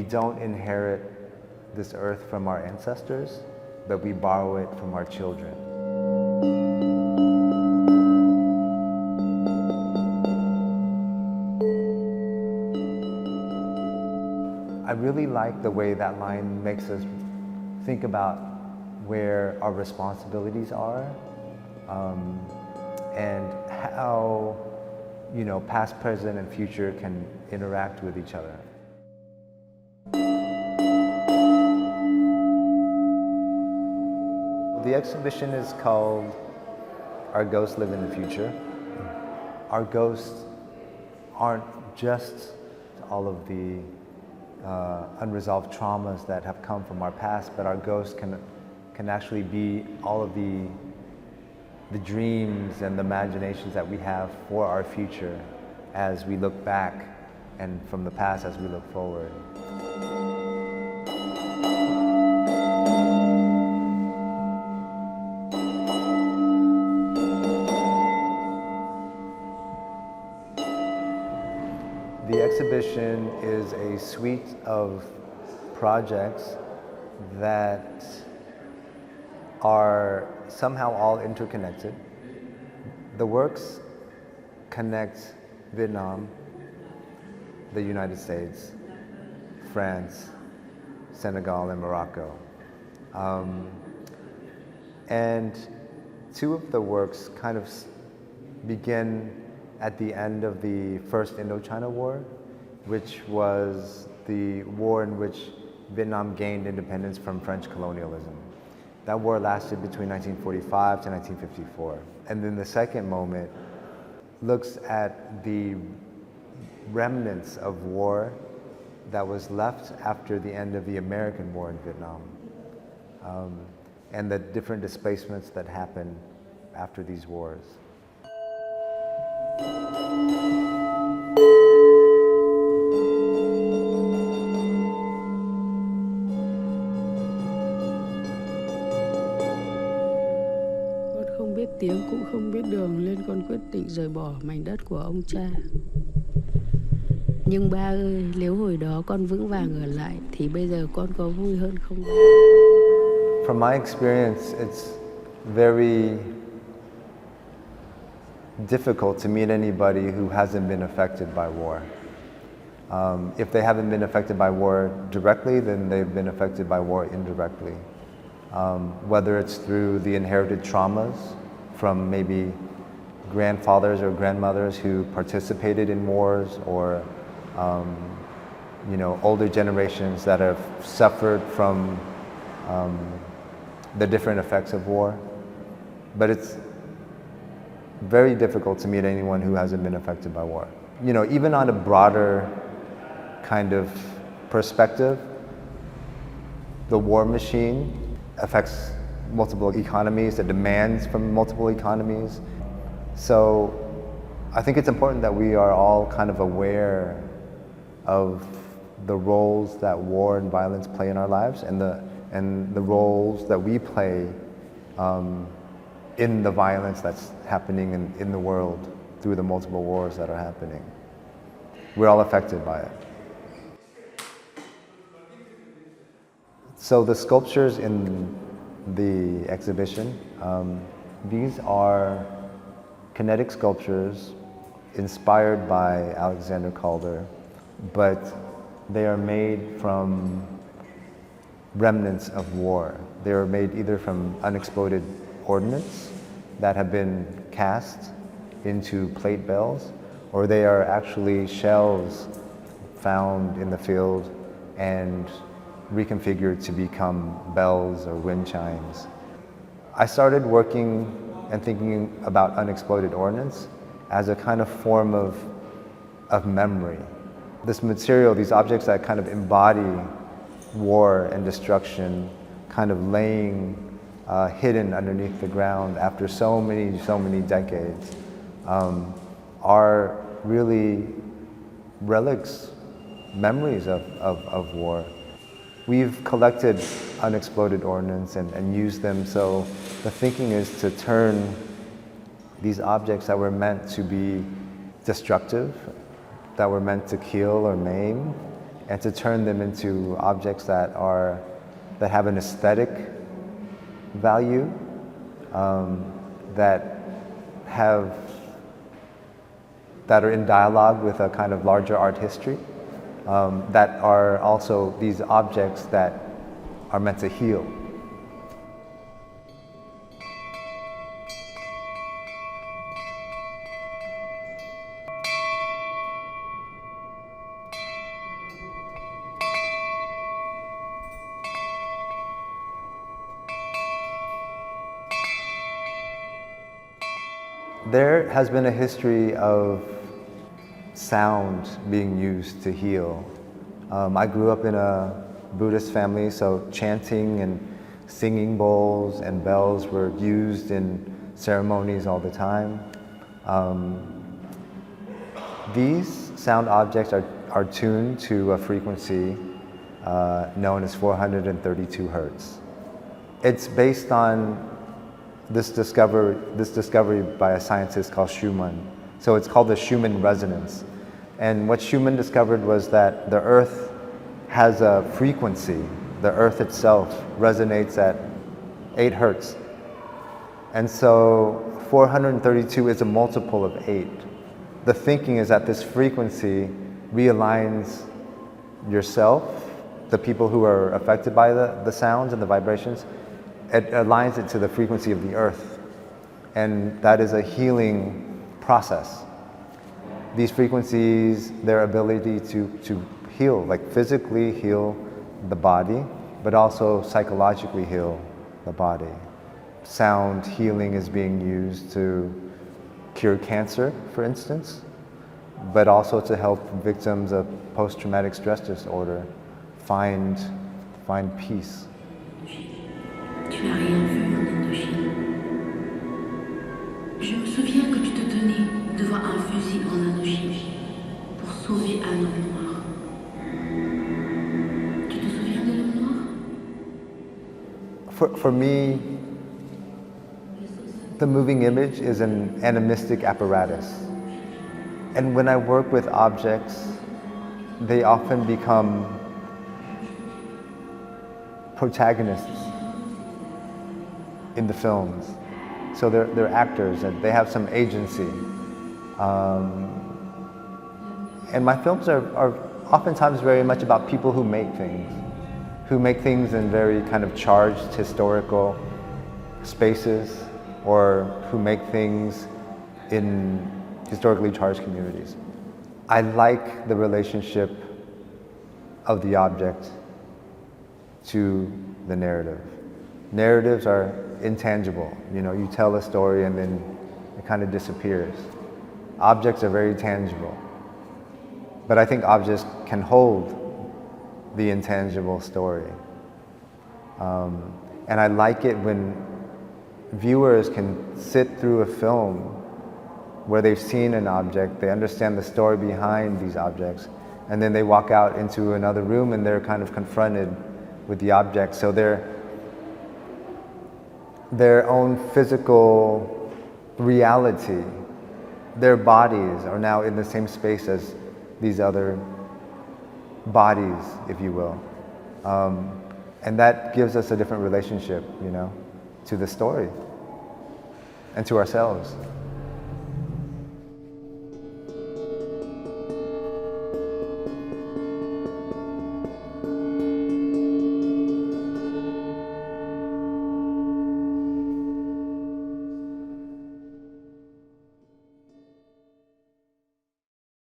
don't inherit this earth from our ancestors, but we borrow it from our children. I really like the way that line makes us think about where our responsibilities are, and how, past, present, and future can interact with each other. The exhibition is called Our Ghosts Live in the Future. Our ghosts aren't just all of the unresolved traumas that have come from our past, but our ghosts can actually be all of the dreams and the imaginations that we have for our future as we look back, and from the past as we look forward. The exhibition is a suite of projects that are somehow all interconnected. The works connect Vietnam, the United States, France, Senegal, and Morocco. And two of the works kind of begin at the end of the First Indochina War, which was the war in which Vietnam gained independence from French colonialism. That war lasted between 1945 to 1954. And then the second moment looks at the remnants of war that was left after the end of the American war in Vietnam, and the different displacements that happened after these wars. Tiếng cũng không biết đường nên con quyết định rời bỏ mảnh đất của ông cha. Nhưng ba ơi, nếu hồi đó con vững vàng ở lại thì bây giờ con có vui hơn không? From my experience, it's very difficult to meet anybody who hasn't been affected by war. If they haven't been affected by war directly, then they've been affected by war indirectly. Whether it's through the inherited traumas from maybe grandfathers or grandmothers who participated in wars, or older generations that have suffered from the different effects of war. But it's very difficult to meet anyone who hasn't been affected by war. Even on a broader kind of perspective, the war machine affects multiple economies, it demands from multiple economies. So I think it's important that we are all kind of aware of the roles that war and violence play in our lives, and the roles that we play in the violence that's happening in the world through the multiple wars that are happening. We're all affected by it. So the sculptures in the exhibition, these are kinetic sculptures inspired by Alexander Calder, but they are made from remnants of war. They are made either from unexploded ordnance that have been cast into plate bells, or they are actually shells found in the field and reconfigured to become bells or wind chimes. I started working and thinking about unexploded ordnance as a kind of form of memory. This material, these objects that kind of embody war and destruction, kind of laying hidden underneath the ground after so many decades, are really relics, memories of war. We've collected unexploded ordnance and used them, so the thinking is to turn these objects that were meant to be destructive, that were meant to kill or maim, and to turn them into objects that have an aesthetic value, that are in dialogue with a kind of larger art history, that are also these objects that are meant to heal. There has been a history of sound being used to heal. I grew up in a Buddhist family, so chanting and singing bowls and bells were used in ceremonies all the time. These sound objects are tuned to a frequency known as 432 hertz. It's based on this discovery by a scientist called Schumann. So it's called the Schumann resonance. And what Schumann discovered was that the Earth has a frequency. The Earth itself resonates at 8 hertz. And so 432 is a multiple of 8. The thinking is that this frequency realigns yourself, the people who are affected by the sounds and the vibrations. It aligns it to the frequency of the Earth, and that is a healing process. These frequencies, their ability to heal, like physically heal the body, but also psychologically heal the body. Sound healing is being used to cure cancer, for instance, but also to help victims of post-traumatic stress disorder find peace. Tu n'as rien vu en Indochine. Je me souviens que tu te tenais devant un fusil en Indochine pour sauver un homme noir. Tu te souviens de l'homme noir? For me, the moving image is an animistic apparatus. And when I work with objects, they often become protagonists in the films. So they're actors and they have some agency. And my films are oftentimes very much about people who make things in very kind of charged historical spaces, or who make things in historically charged communities. I like the relationship of the object to the narrative. Narratives are intangible. You know, you tell a story and then it kind of disappears. Objects are very tangible. But I think objects can hold the intangible story. And I like it when viewers can sit through a film where they've seen an object, they understand the story behind these objects, and then they walk out into another room and they're kind of confronted with the object. So their own physical reality, their bodies are now in the same space as these other bodies, if you will. And that gives us a different relationship, you know, to the story and to ourselves.